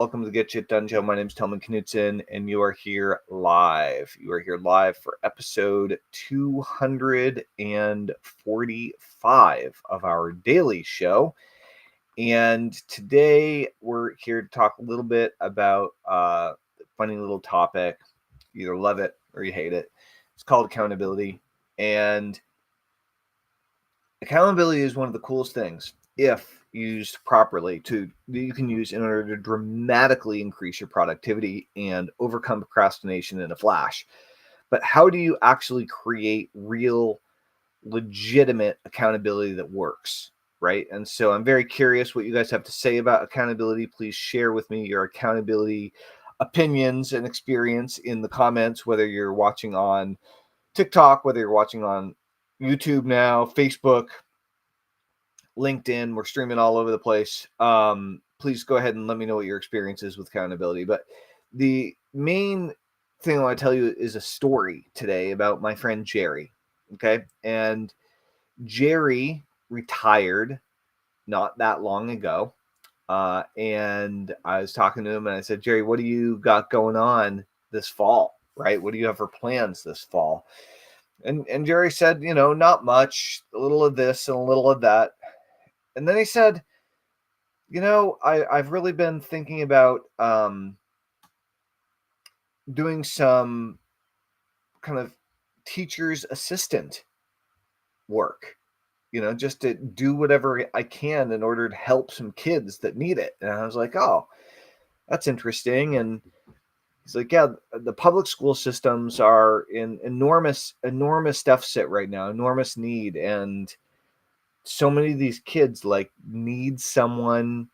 Welcome to the Get Shit Done Show. My name is Tellman and you are here live. You are here live for episode 245 of our daily show. And today we're here to talk a little bit about a funny little topic. You either love it or you hate it. It's called accountability. And accountability is one of the coolest things, if used properly, you can use in order to dramatically increase your productivity and overcome procrastination in a flash. But how do you actually create real, legitimate accountability that works, right? And so I'm very curious what you guys have to say about accountability. Please share with me your accountability opinions and experience in the comments, whether you're watching on TikTok, whether you're watching on YouTube now, Facebook, LinkedIn. We're streaming all over the place. Please go ahead and let me know what your experience is with accountability. But the main thing I want to tell you is a story today about my friend Jerry. Okay. And Jerry retired not that long ago. And I was talking to him and I said, Jerry, what do you got going on this fall? Right? What do you have for plans this fall? And Jerry said, not much, a little of this and a little of that. And then he said, I've really been thinking about doing some kind of teacher's assistant work, just to do whatever I can in order to help some kids that need it. And I was like, oh, that's interesting. And he's like, yeah, the public school systems are in enormous deficit right now, enormous need. And so many of these kids need someone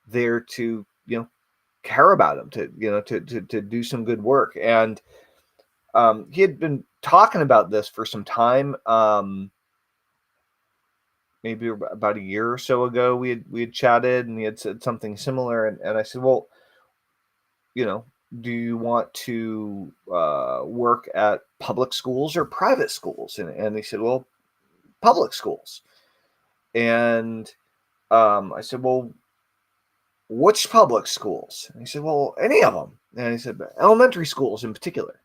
there to care about them, to do some good work. And he had been talking about this for some time. Maybe about a year or so ago, we had chatted, and he had said something similar. And I said, well, do you want to work at public schools or private schools? And he said, well, public schools. And I said, well, which public schools? And he said, well, any of them. And he said, elementary schools in particular.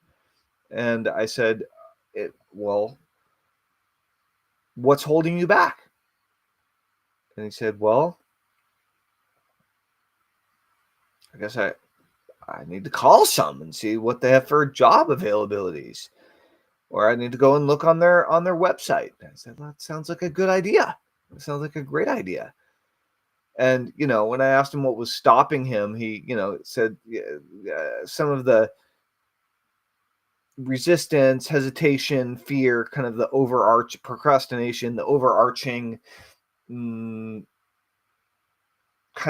And I said, well, what's holding you back? And he said, well, I guess I need to call some and see what they have for job availabilities, or I need to go and look on their website. And I said, well, that sounds like a good idea. It sounds like a great idea. And, when I asked him what was stopping him, he, said some of the resistance, hesitation, fear, kind of the procrastination, the overarching kind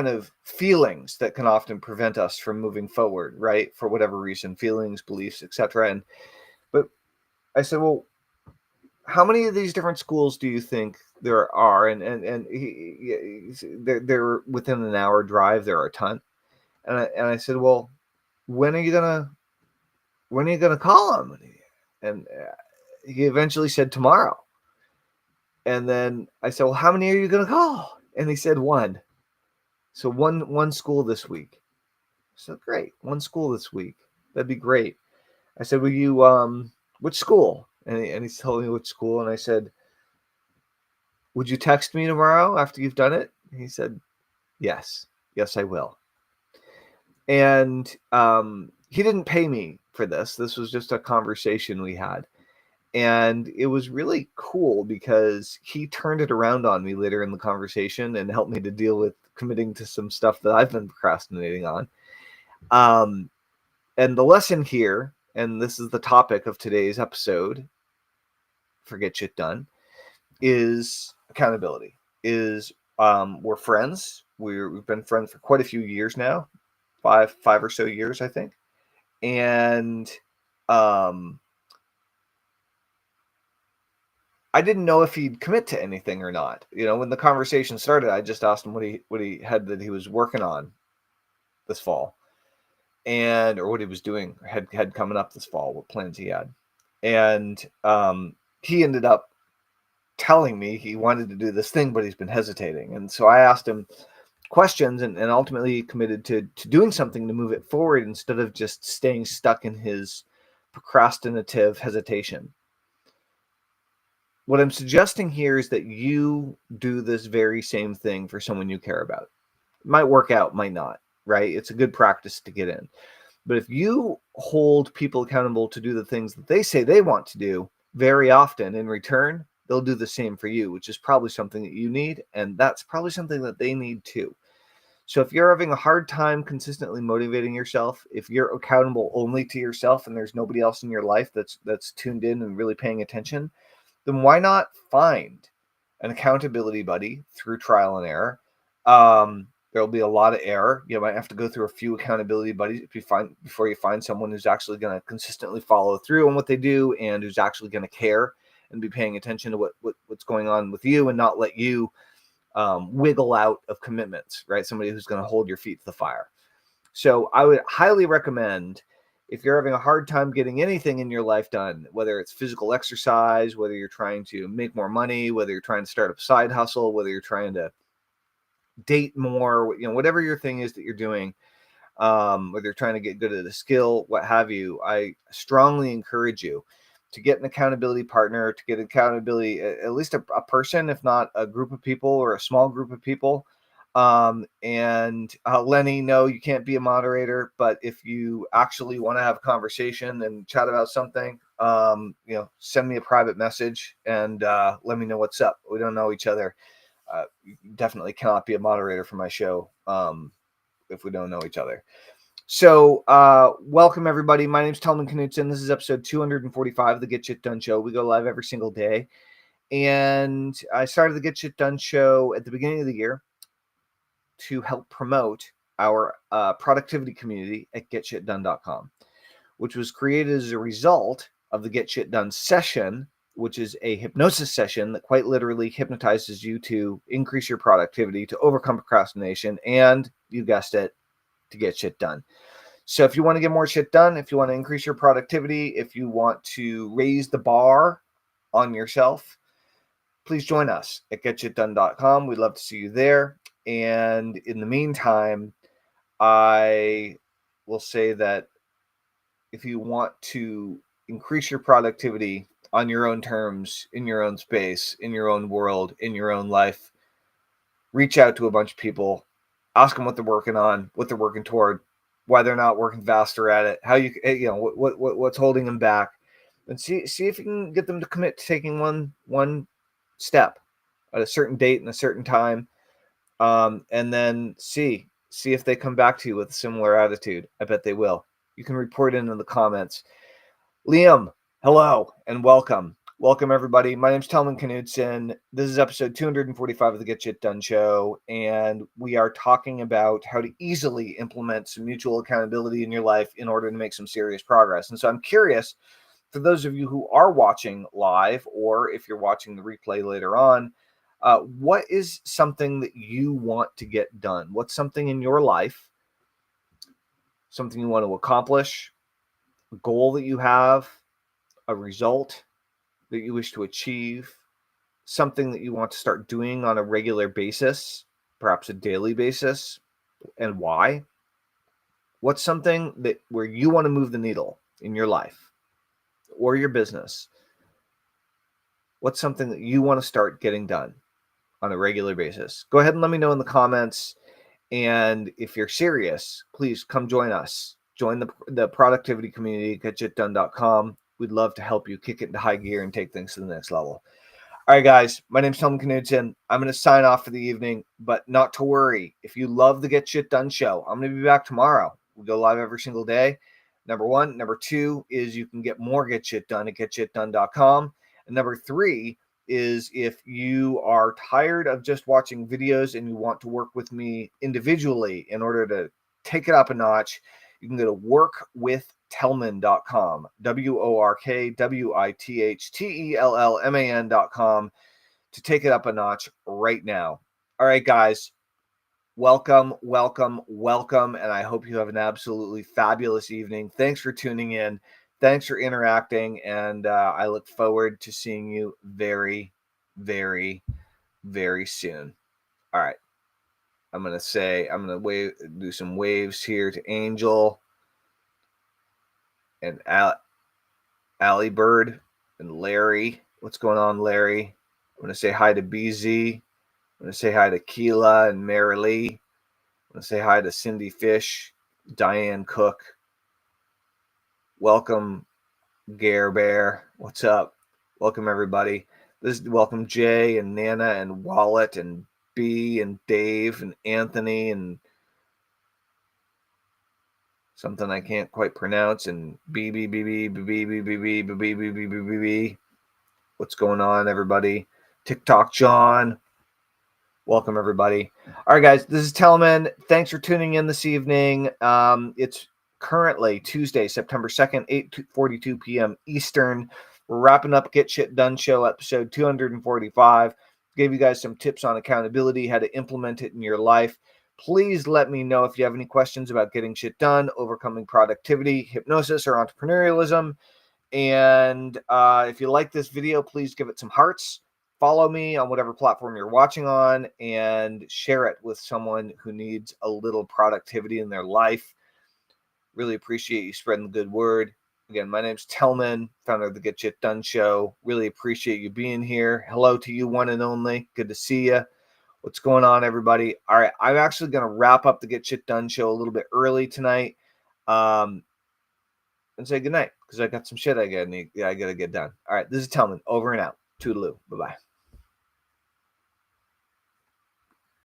of feelings that can often prevent us from moving forward, right? For whatever reason, feelings, beliefs, etc. But I said, well, how many of these different schools do you think there are? And they're within an hour drive. There are a ton. And I said, well, when are you gonna call them? And he eventually said tomorrow. And then I said, well, how many are you gonna call? And he said one. So one school this week. So great, one school this week. That'd be great. I said, will you which school? And he's telling me which school. And I said, would you text me tomorrow after you've done it? And he said, yes, I will. And he didn't pay me for this. This was just a conversation we had. And it was really cool because he turned it around on me later in the conversation and helped me to deal with committing to some stuff that I've been procrastinating on. And the lesson here, and this is the topic of today's episode, for Get Shit Done, is accountability. We're friends. We've been friends for quite a few years now, five or so years, I think. And I didn't know if he'd commit to anything or not. When the conversation started, I just asked him what he had that he was working on this fall, or what he was doing, had coming up this fall, what plans he had. And he ended up telling me he wanted to do this thing, but he's been hesitating. And so I asked him questions and ultimately committed to doing something to move it forward instead of just staying stuck in his procrastinative hesitation. What I'm suggesting here is that you do this very same thing for someone you care about. It might work out, might not, right? It's a good practice to get in. But if you hold people accountable to do the things that they say they want to do, very often in return, they'll do the same for you, which is probably something that you need. And that's probably something that they need too. So if you're having a hard time consistently motivating yourself, if you're accountable only to yourself and there's nobody else in your life that's tuned in and really paying attention, then why not find an accountability buddy through trial and error? There'll be a lot of error. You might have to go through a few accountability buddies before you find someone who's actually going to consistently follow through on what they do and who's actually going to care and be paying attention to what's going on with you and not let you wiggle out of commitments, right? Somebody who's going to hold your feet to the fire. So I would highly recommend, if you're having a hard time getting anything in your life done, whether it's physical exercise, whether you're trying to make more money, whether you're trying to start a side hustle, whether you're trying to date more, whatever your thing is that you're doing, whether you're trying to get good at a skill, what have you, I strongly encourage you to get an accountability partner, to get accountability, at least a person, if not a group of people or a small group of people. And Lenny, no, you can't be a moderator, but if you actually want to have a conversation and chat about something, send me a private message and let me know what's up. We don't know each other. You definitely cannot be a moderator for my show if we don't know each other. So welcome everybody. My name's Tellman Knutson. This is episode 245 of the Get Shit Done Show. We go live every single day. And I started the Get Shit Done Show at the beginning of the year to help promote our productivity community at getshitdone.com, which was created as a result of the Get Shit Done session, which is a hypnosis session that quite literally hypnotizes you to increase your productivity, to overcome procrastination, and you guessed it, to get shit done. So if you want to get more shit done, if you want to increase your productivity, if you want to raise the bar on yourself, please join us at getshitdone.com. We'd love to see you there. And in the meantime, I will say that if you want to increase your productivity on your own terms, in your own space, in your own world, in your own life, reach out to a bunch of people, ask them what they're working on, what they're working toward, why they're not working faster at it, how what's holding them back, and see if you can get them to commit to taking one step at a certain date and a certain time, and then see if they come back to you with a similar attitude. I bet they will. You can report in the comments. Liam, hello and welcome. Welcome, everybody. My name's Tellman Knutson. This is episode 245 of the Get Shit Done Show, and we are talking about how to easily implement some mutual accountability in your life in order to make some serious progress. And so I'm curious, for those of you who are watching live, or if you're watching the replay later on, what is something that you want to get done? What's something in your life, something you want to accomplish, a goal that you have, a result that you wish to achieve, something that you want to start doing on a regular basis, perhaps a daily basis, and why? What's something where you want to move the needle in your life or your business? What's something that you want to start getting done on a regular basis? Go ahead and let me know in the comments. And if you're serious, please come join us. Join the productivity community at getshitdone.com. We'd love to help you kick it into high gear and take things to the next level. All right, guys, my name's Tellman Knutson. I'm going to sign off for the evening, but not to worry. If you love the Get Shit Done show, I'm going to be back tomorrow. We go live every single day. Number one. Number two is you can get more Get Shit Done at getshitdone.com. And number three is if you are tired of just watching videos and you want to work with me individually in order to take it up a notch, you can go to workwithtellman.com, workwithtellman.com to take it up a notch right now. All right, guys, welcome. And I hope you have an absolutely fabulous evening. Thanks for tuning in. Thanks for interacting. And I look forward to seeing you very, very, very soon. All right. I'm going to do some waves here to Angel and Allie Bird and Larry. What's going on, Larry? I'm going to say hi to BZ. I'm going to say hi to Keela and Mary Lee. I'm going to say hi to Cindy Fish, Diane Cook. Welcome, Gare Bear. What's up? Welcome, everybody. Welcome Jay and Nana and Wallet and B and Dave and Anthony and something I can't quite pronounce and B. What's going on, everybody? TikTok John. Welcome, everybody. All right, guys, this is Tellman. Thanks for tuning in this evening. It's currently Tuesday, September 2nd, 8:42 p.m. Eastern. We're wrapping up Get Shit Done Show, episode 245. Gave you guys some tips on accountability, how to implement it in your life. Please let me know if you have any questions about getting shit done, overcoming productivity, hypnosis, or entrepreneurialism. And if you like this video, please give it some hearts. Follow me on whatever platform you're watching on and share it with someone who needs a little productivity in their life. Really appreciate you spreading the good word. Again, my name's Tellman, founder of the Get Shit Done Show. Really appreciate you being here. Hello to you, one and only. Good to see you. What's going on, everybody? All right, I'm actually going to wrap up the Get Shit Done Show a little bit early tonight. And say goodnight because I got some shit I got to get done. All right, this is Tellman. Over and out. Toodaloo. Bye-bye.